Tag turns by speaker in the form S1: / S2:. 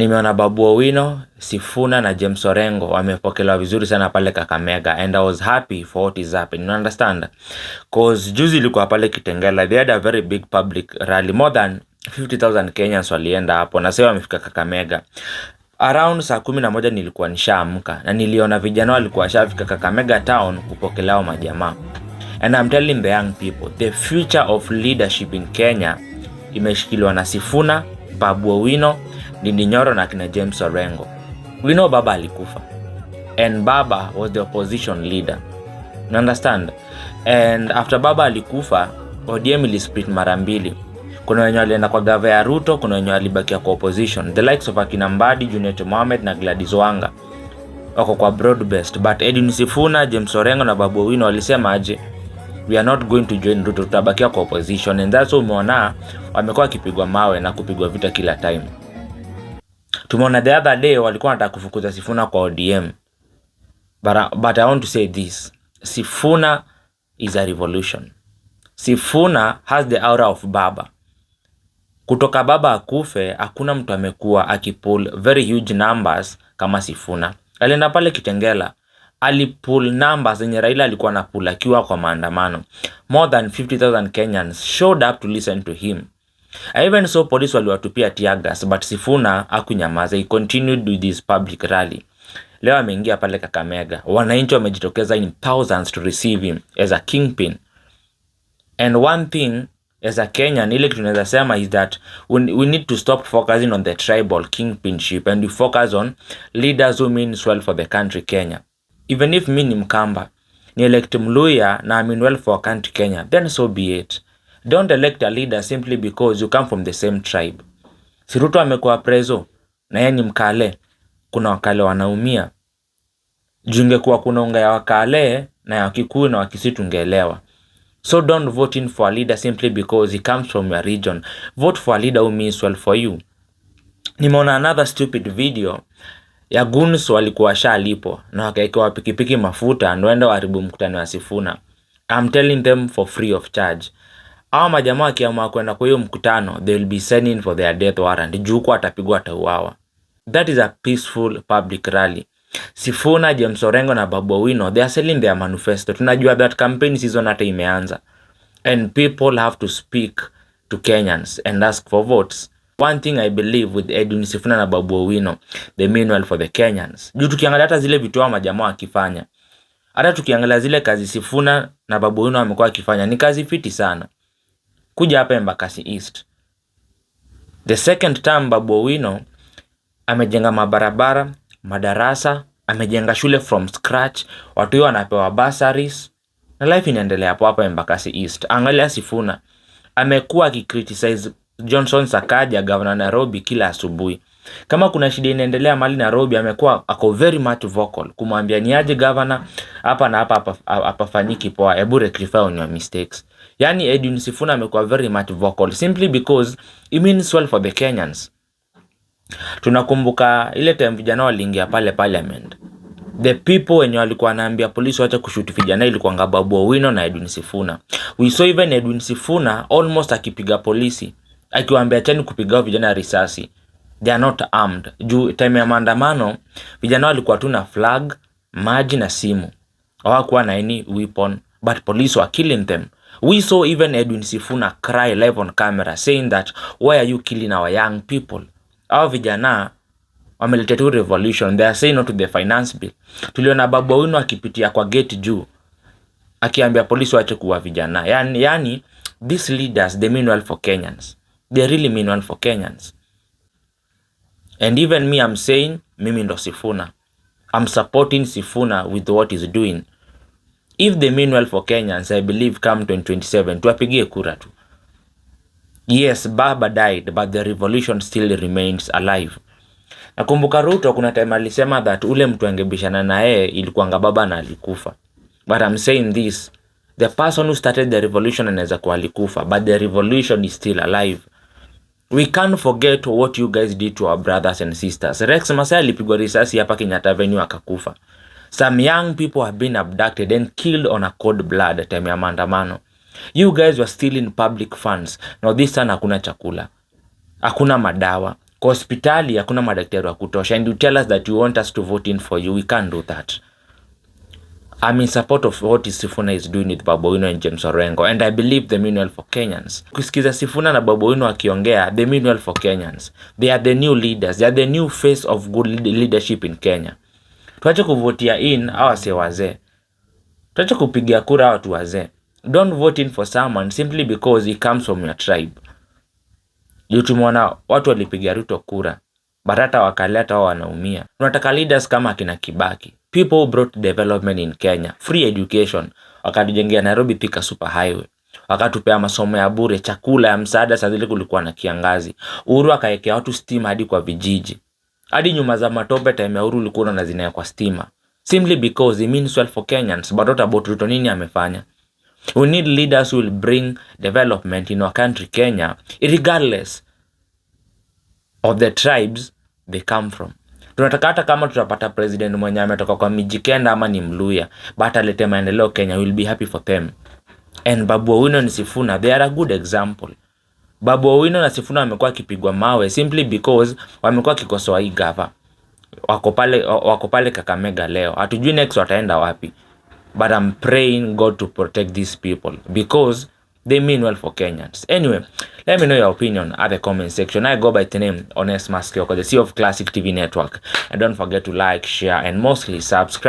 S1: nimeona Babu Owino, Sifuna na James Orengo wamepokelewa vizuri sana pale Kakamega, and I was happy for what is happening. You understand? Cause juzi ilikuwa pale Kitengela, they had a very big public rally, more than 50,000 Kenyans walienda hapo, na sasa wamefika Kakamega. Around saa 11 nilikuwa nishaamka na niliona vijana walikuwa washafika Kakamega town kupokelewa majamaa. And I'm telling the young people, the future of leadership in Kenya imeshikiliwa na Sifuna, Babu Owino, Ndindi Nyoro na kina James Orengo. We know Baba alikufa, and Baba was the opposition leader. You understand? And after Baba alikufa, ODM ilisplit mara mbili. Kuna wenye walienda kwa gava ya Ruto, kuna wenye walibakia kwa opposition. The likes of Akina Mbadi, Junet Mohamed na Gladys Wanga wako kwa broad based. But Edwin Sifuna, James Orengo na Babu Owino walisema aje, we are not going to join Ruto, tutabakia kwa opposition. And that's why umeona wamekuwa wakipigwa mawe na kupigwa vita kila time. Tumeona the other day walikuwa wanataka kufukuza Sifuna kwa ODM. But I want to say this. Sifuna is a revolution. Sifuna has the aura of Baba. Kutoka Baba akufe, hakuna mtu amekuwa akipull very huge numbers kama Sifuna. Alienda pale Kitengela, alipull numbers zenye Raila alikuwa anapull akiwa kwa maandamano. More than 50,000 Kenyans showed up to listen to him. I even saw police waliwatupia tear gas, but Sifuna hakunyamaza. He continued with this public rally. Leo ameingia pale Kakamega. Wananchi wamejitokeza in thousands to receive him as a kingpin. And one thing as a Kenyan, ile kitu tunaweza sema is that we need to stop focusing on the tribal kingpinship and we focus on leaders who mean well for the country Kenya. Even if mimi ni Mkamba, ni elect Mluya na I mean well for country Kenya, then so be it. Don't elect a leader simply because you come from the same tribe. Si Ruto amekuwa preso na yeye ni Mkale, kuna Wakale wanaumia. Jungekuwa kuna unga ya Wakale na ya Wakikuyu na Wakisii tungeelewa. So don't vote in for a leader simply because he comes from your region. Vote for a leader who means well for you. Nimeona another stupid video ya goons walikuwa shalipo na wakaekewa pikipiki mafuta ndio waende waharibu mkutano wa Sifuna. I'm telling them for free of charge. Hawa majamaa wakiamua kwenda kwa hiyo mkutano, they will be sending for their death warrant. Juu kwa atapigwa atauawa. That is a peaceful public rally. Sifuna, James Orengo na Babu Owino, they are selling their manifesto. Tunajua that campaign season hata imeanza. And people have to speak to Kenyans and ask for votes. One thing I believe with Edwin Sifuna na Babu Owino, they mean well for the Kenyans. Juu tukiangalia hata zile vitu wa majamaa wakifanya, hata tukiangalia zile kazi Sifuna na Babu Owino wamekuwa wakifanya, ni kazi fiti sana. Kuja hapa Embakasi East, the second time Babu Owino amejenga mabarabara, madarasa, amejenga shule from scratch, watu wanapewa bursaries, na life inaendelea hapo hapa Embakasi East. Angalia Sifuna amekuwa akicriticize Johnson Sakaja, governor Nairobi, kila asubuhi. Kama kuna shida inaendelea mali Nairobi, amekuwa ako very much vocal kumwambia ni aje governor, hapa na hapa fanyiki poa, hebu rectify on your mistakes. Yani Edwin Sifuna amekuwa very much vocal simply because it means well for the Kenyans. Tunakumbuka ile time vijana waliingia pale parliament, the people wenye walikuwa wanaambia polisi waache kushoot vijana ilikuwa Babu Owino na Edwin Sifuna. We saw even Edwin Sifuna almost akipiga polisi, akiwaambia acheni kupiga vijana risasi, they are not armed. Juu time ya maandamano vijana walikuwa tu na flag, maji na simu, hawakuwa na any weapon, but police were killing them. We saw even Edwin Sifuna cry live on camera saying that why are you killing our young people? Hao vijana wameleta tu revolution, they are saying no to the finance bill. Tuliona Babu Owino akipitia kwa gate juu akiambia polisi waache kuua vijana. Yani these leaders, they mean well for Kenyans. They really mean well for Kenyans. And even me, I'm saying mimi ndo Sifuna. I'm supporting Sifuna with what he's doing. If they mean well for Kenyans, I believe come 2027 tuwapigie kura tu. Yes, Baba died, but the revolution still remains alive. Nakumbuka Ruto kuna time alisema that ule mtu angebishana na yeye ilikuwa Baba na alikufa. But I'm saying this, the person who started the revolution anaweza kuwa alikufa, but the revolution is still alive. We can't forget what you guys did to our brothers and sisters. Rex Masai alipigwa risasi hapa Kenyatta Avenue akakufa. Some young people have been abducted and killed on a cold blood time ya maandamano. You guys were stealing public funds. Now this time hakuna chakula, hakuna madawa, Kwa hospitali hakuna madaktari wa kutosha, and you tell us that you want us to vote in for you. We can't do that. I'm in support of what Sifuna is doing with Babu Owino and James Orengo, and I believe they mean well for Kenyans. Kusikiza Sifuna na Babu Owino wakiongea, they mean well for Kenyans. They are the new leaders. They are the new face of good leadership in Kenya. Tuache kuvotia in hawa wase wazee. Tuache kupigia kura watu wazee. Don't vote in for someone simply because he comes from your tribe. Tumeona watu walipigia Ruto kura, barata wakaleta wao wanaumia. Tunataka leaders kama akina Kibaki. People who brought development in Kenya, free education, wakatujengea Nairobi Thika super highway, wakatupea masomo ya bure, chakula ya msaada saa zile kulikuwa na kiangazi. Uhuru akaekea watu stima hadi kwa vijiji, hadi nyuma za matope. Time ya Uhuru ulikuwa na zinaya kwa stima, simply because he means well for Kenyans. But what about Ruto? Nini amefanya? We need leaders who will bring development in our country Kenya, regardless of the tribes they come from. Tunataka hata kama tutapata president mwenye ametoka kwa Mijikenda ama ni Mluya, but alete maendeleo Kenya, will be happy for them. And Babu Owino na Sifuna, they are a good example. Babu Owino na Sifuna wamekuwa kipigwa mawe simply because wamekuwa kikosoa hii gava. Wako pale Kakamega leo. Hatujui next wataenda wapi. But I'm praying God to protect these people because they mean well for Kenyans. Anyway, let me know your opinion at the comment section. I go by the name Onesmus Kioko, the CEO of Classic TV Network. And don't forget to like, share, and mostly subscribe.